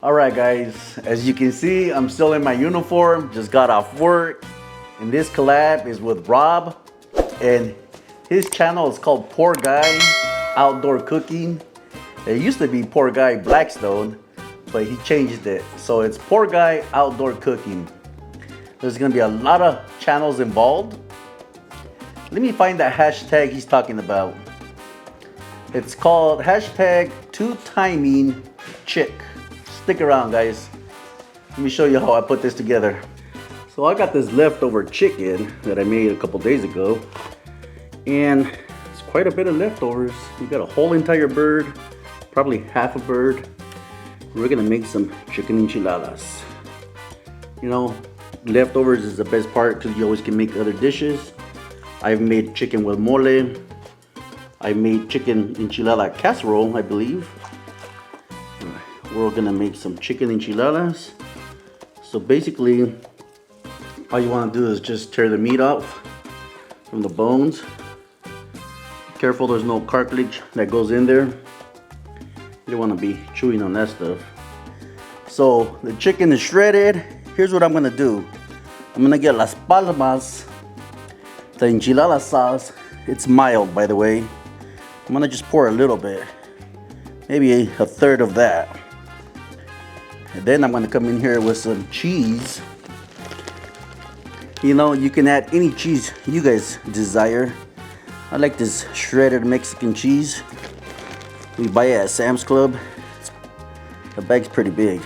Alright guys, as you can see, I'm still in my uniform, just got off work. And this collab is with Rob. And his channel is called Poor Guy Outdoor Cooking. It used to be Poor Guy Blackstone, but he changed it. So it's Poor Guy Outdoor Cooking. There's gonna be a lot of channels involved. Let me find that hashtag he's talking about. It's called hashtag 2timingchick. Stick around, guys. Let me show you how I put this together. So I got this leftover chicken that I made a couple days ago, and it's quite a bit of leftovers. We got a whole entire bird, probably half a bird. We're gonna make some chicken enchiladas. You know, leftovers is the best part because you always can make other dishes. I've made chicken with mole. I made chicken enchilada casserole, I believe. We're gonna make some chicken enchiladas. So basically, all you wanna do is just tear the meat off from the bones. Be careful there's no cartilage that goes in there. You don't wanna be chewing on that stuff. So the chicken is shredded. Here's what I'm gonna do. I'm gonna get Las Palmas, the enchilada sauce. It's mild, by the way. I'm gonna just pour a little bit, maybe a third of that. And then I'm gonna come in here with some cheese. You know, you can add any cheese you guys desire. I like this shredded Mexican cheese. We buy it at Sam's Club. The bag's pretty big.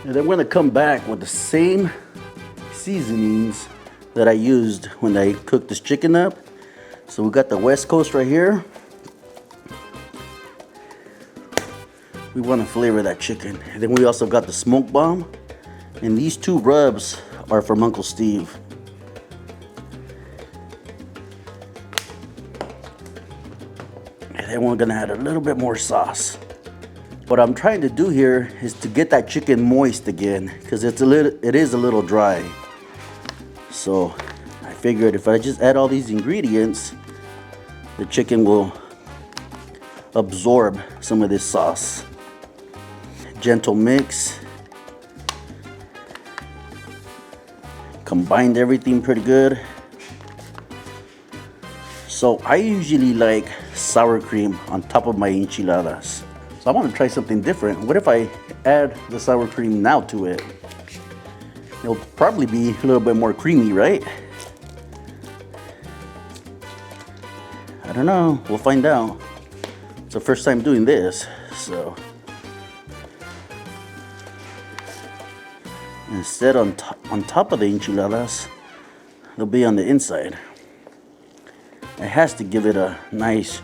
And then we're gonna come back with the same seasonings that I used when I cooked this chicken up. So we got the West Coast right here. We want to flavor that chicken. And then we also got the smoke bomb. And these two rubs are from Uncle Steve. And then we're gonna add a little bit more sauce. What I'm trying to do here is to get that chicken moist again, because it is a little dry. So I figured if I just add all these ingredients, the chicken will absorb some of this sauce. Gentle mix. Combined everything pretty good. So I usually like sour cream on top of my enchiladas. So I want to try something different. What if I add the sour cream now to it? It'll probably be a little bit more creamy, right? I don't know, we'll find out. It's the first time doing this, so. Instead on top of the enchiladas, they'll be on the inside. It has to give it a nice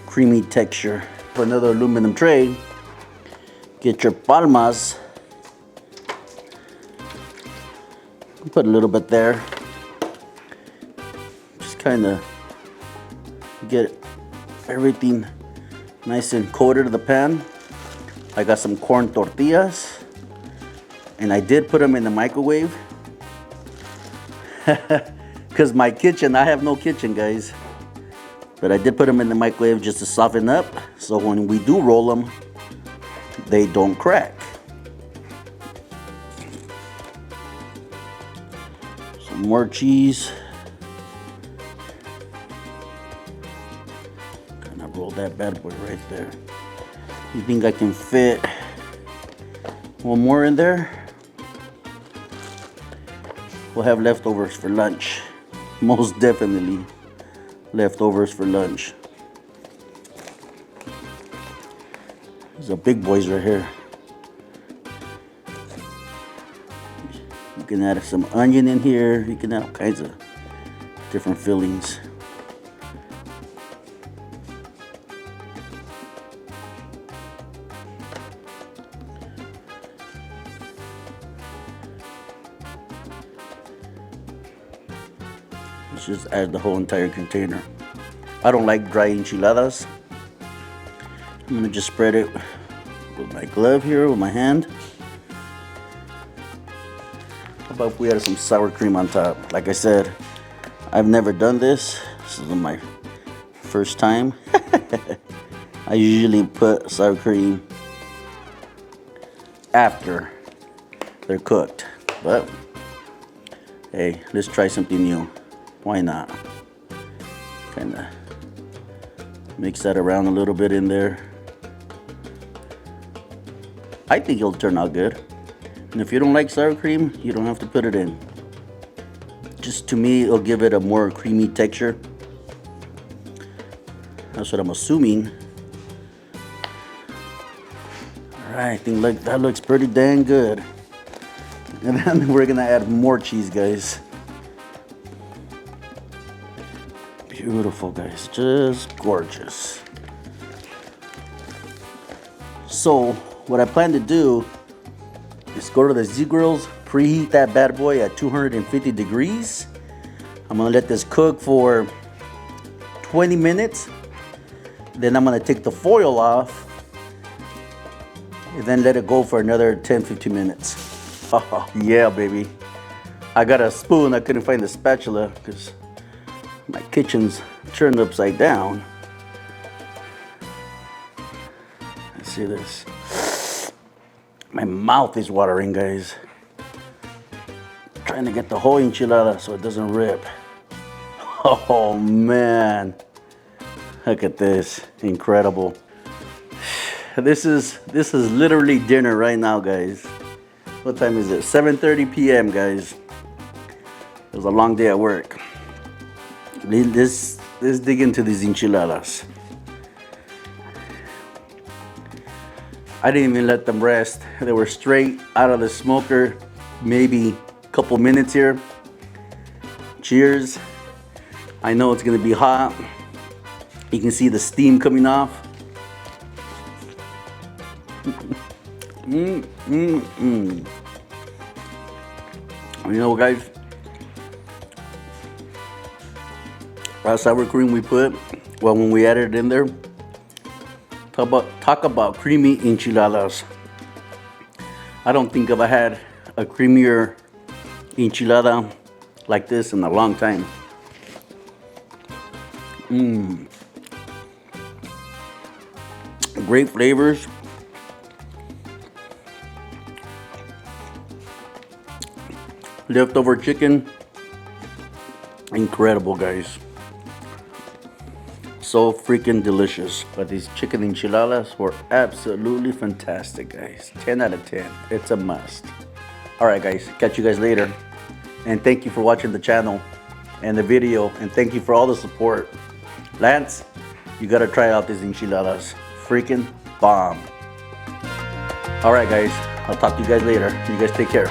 creamy texture. For another aluminum tray, get your palmas. Put a little bit there. Just kind of get everything nice and coated to the pan. I got some corn tortillas. And I did put them in the microwave. Because my kitchen, I have no kitchen, guys. But I did put them in the microwave just to soften up. So when we do roll them, they don't crack. Some more cheese. Kind of roll that bad boy right there. You think I can fit one more in there? We'll have leftovers for lunch. Most definitely leftovers for lunch. These are big boys right here. You can add some onion in here. You can add all kinds of different fillings. Let's just add the whole entire container. I don't like dry enchiladas. I'm gonna just spread it with my glove here, with my hand. How about if we add some sour cream on top? Like I said, I've never done this. This is my first time. I usually put sour cream after they're cooked. But hey, let's try something new. Why not? Kind of mix that around a little bit in there. I think it'll turn out good. And if you don't like sour cream, you don't have to put it in. Just to me, it'll give it a more creamy texture. That's what I'm assuming. Alright, I think that looks pretty dang good. And then we're gonna add more cheese, guys. Beautiful, guys, just gorgeous. So what I plan to do is go to the Z-Grills, preheat that bad boy at 250 degrees. I'm gonna let this cook for 20 minutes. Then I'm gonna take the foil off and then let it go for another 10-15 minutes. Oh, yeah, baby. I got a spoon. I couldn't find the spatula because my kitchen's turned upside down. Let's see this. My mouth is watering, guys. Trying to get the whole enchilada so it doesn't rip. Oh man. Look at this. Incredible. This is literally dinner right now, guys. What time is it? 7:30 p.m. guys. It was a long day at work. Let's dig into these enchiladas. I didn't even let them rest. They were straight out of the smoker, maybe a couple minutes here. Cheers. I know it's gonna be hot. You can see the steam coming off. You know, guys, that sour cream we put, well, when we added it in there, talk about creamy enchiladas. I don't think I've had a creamier enchilada like this in a long time. Great flavors. Leftover chicken. Incredible, guys. So freaking delicious. But these chicken enchiladas were absolutely fantastic, guys. 10 out of 10. It's a must. All right, guys. Catch you guys later. And thank you for watching the channel and the video. And thank you for all the support. Lance, you gotta try out these enchiladas. Freaking bomb. All right, guys. I'll talk to you guys later. You guys take care.